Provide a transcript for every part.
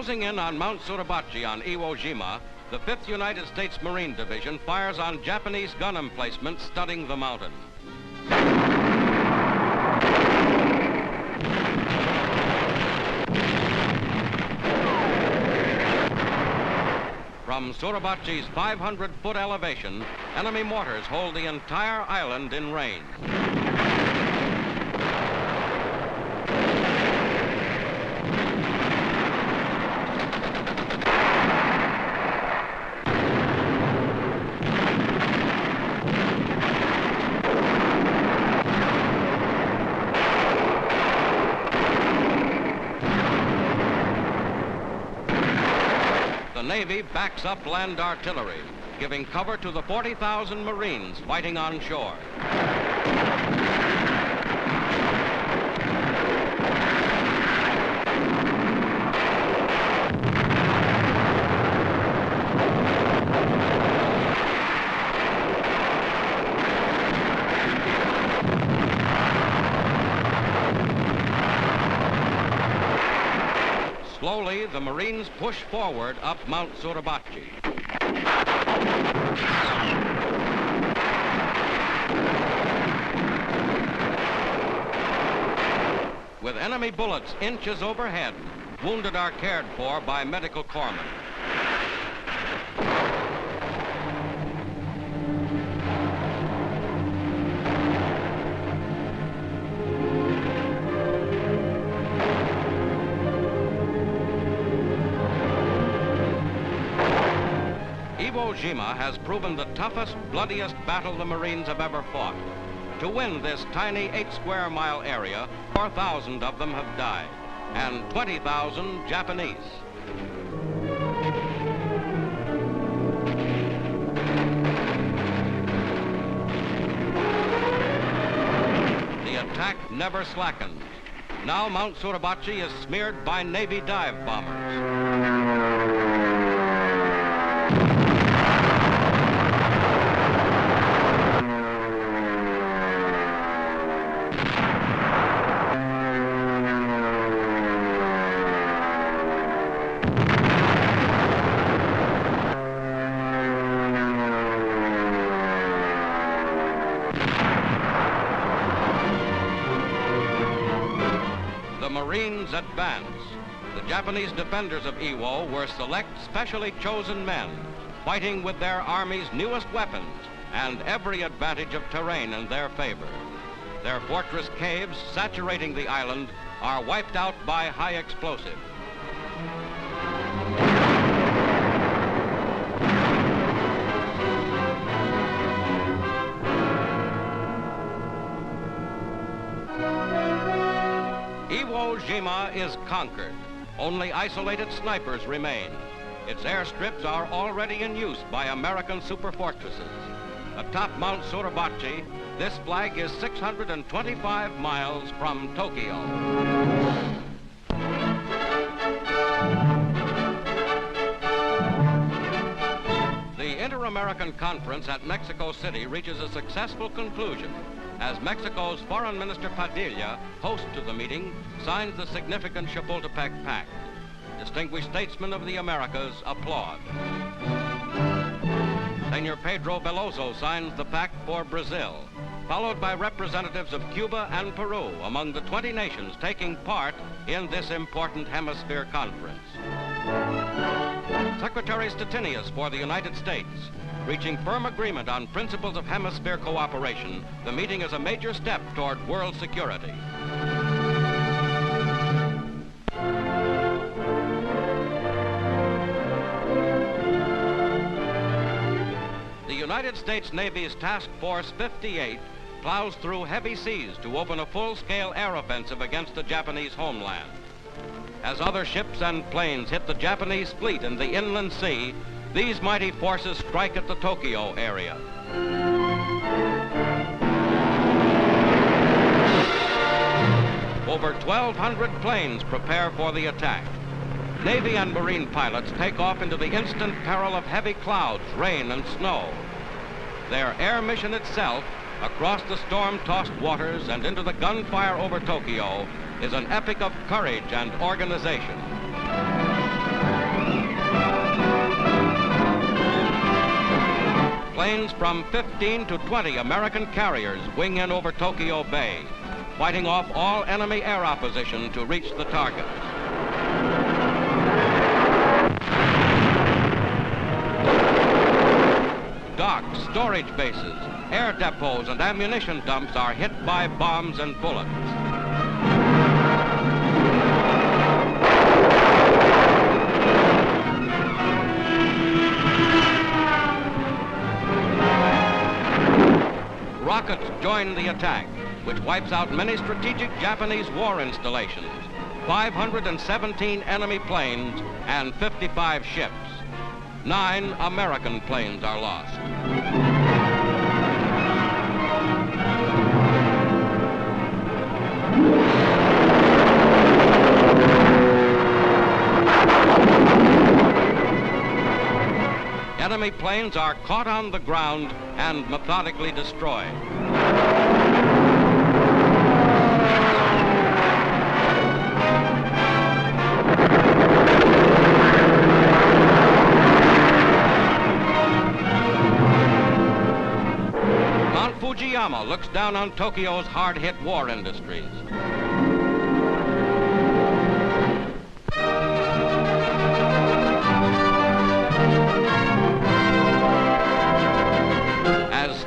Closing in on Mount Suribachi on Iwo Jima, the 5th United States Marine Division fires on Japanese gun emplacements studding the mountain. From Suribachi's 500-foot elevation, enemy mortars hold the entire island in range. The Navy backs up land artillery, giving cover to the 40,000 Marines fighting on shore. Slowly, the Marines push forward up Mount Suribachi. With enemy bullets inches overhead, wounded are cared for by medical corpsmen. Iwo Jima has proven the toughest, bloodiest battle the Marines have ever fought. To win this tiny 8-square-mile area, 4,000 of them have died, and 20,000 Japanese. The attack never slackens. Now Mount Suribachi is smeared by Navy dive bombers. The Marines advance. The Japanese defenders of Iwo were select, specially chosen men, fighting with their army's newest weapons and every advantage of terrain in their favor. Their fortress caves, saturating the island, are wiped out by high explosive. Iwo Jima is conquered. Only isolated snipers remain. Its airstrips are already in use by American superfortresses. Atop Mount Suribachi, this flag is 625 miles from Tokyo. The Inter-American Conference at Mexico City reaches a successful conclusion as Mexico's Foreign Minister Padilla, host to the meeting, signs the significant Chapultepec Pact. Distinguished statesmen of the Americas applaud. Senor Pedro Veloso signs the pact for Brazil, followed by representatives of Cuba and Peru among the 20 nations taking part in this important hemisphere conference. Secretary Stettinius for the United States, reaching firm agreement on principles of hemisphere cooperation, the meeting is a major step toward world security. The United States Navy's Task Force 58 plows through heavy seas to open a full-scale air offensive against the Japanese homeland. As other ships and planes hit the Japanese fleet in the inland sea, these mighty forces strike at the Tokyo area. Over 1,200 planes prepare for the attack. Navy and Marine pilots take off into the instant peril of heavy clouds, rain, and snow. Their air mission itself, across the storm-tossed waters and into the gunfire over Tokyo, is an epic of courage and organization. planes from 15 to 20 American carriers wing in over Tokyo Bay, fighting off all enemy air opposition to reach the target. Docks, storage bases, air depots, and ammunition dumps are hit by bombs and bullets. Rockets join the attack, which wipes out many strategic Japanese war installations, 517 enemy planes, and 55 ships. 9 American planes are lost. Enemy planes are caught on the ground and methodically destroyed. Mount Fujiyama looks down on Tokyo's hard-hit war industries.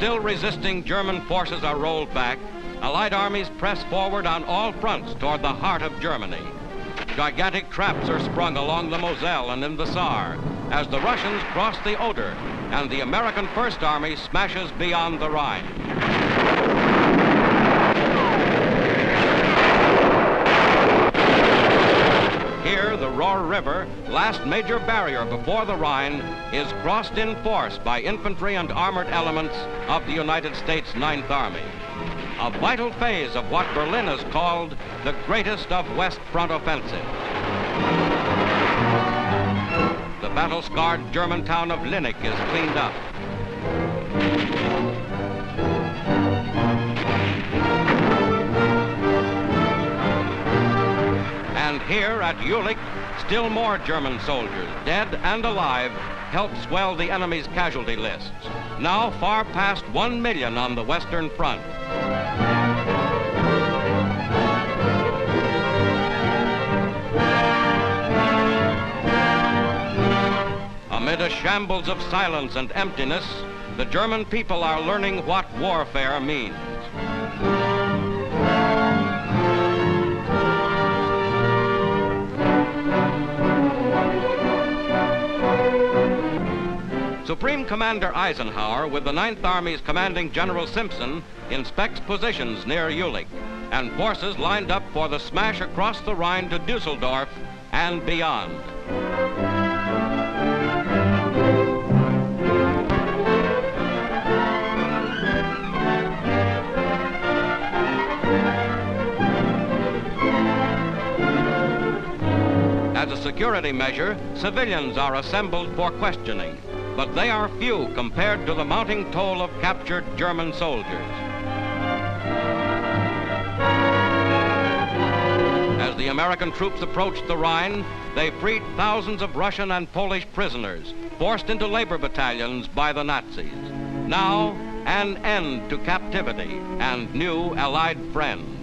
Still resisting German forces are rolled back, Allied armies press forward on all fronts toward the heart of Germany. Gigantic traps are sprung along the Moselle and in the Saar as the Russians cross the Oder and the American First Army smashes beyond the Rhine. Here, the Rohr River, last major barrier before the Rhine, is crossed in force by infantry and armored elements of the United States Ninth Army. A vital phase of what Berlin has called the greatest of West Front offensives. The battle-scarred German town of Linnick is cleaned up. And here at Jülich, still more German soldiers, dead and alive, help swell the enemy's casualty lists. Now far past 1 million on the Western Front. Amid a shambles of silence and emptiness, the German people are learning what warfare means. Supreme Commander Eisenhower, with the Ninth Army's commanding General Simpson, inspects positions near Jülich, and forces lined up for the smash across the Rhine to Dusseldorf and beyond. As a security measure, civilians are assembled for questioning, but they are few compared to the mounting toll of captured German soldiers. As the American troops approached the Rhine, they freed thousands of Russian and Polish prisoners, forced into labor battalions by the Nazis. Now, an end to captivity and new Allied friends.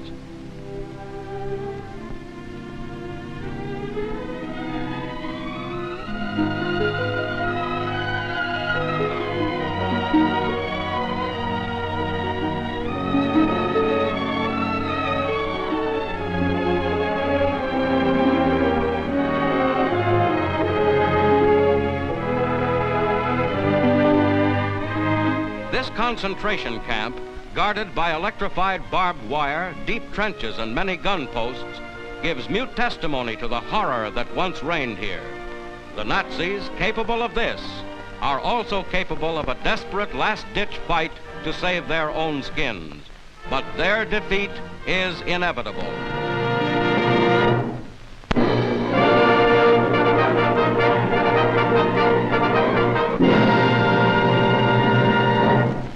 This concentration camp, guarded by electrified barbed wire, deep trenches, and many gun posts, gives mute testimony to the horror that once reigned here. The Nazis, capable of this, are also capable of a desperate last-ditch fight to save their own skins. But their defeat is inevitable.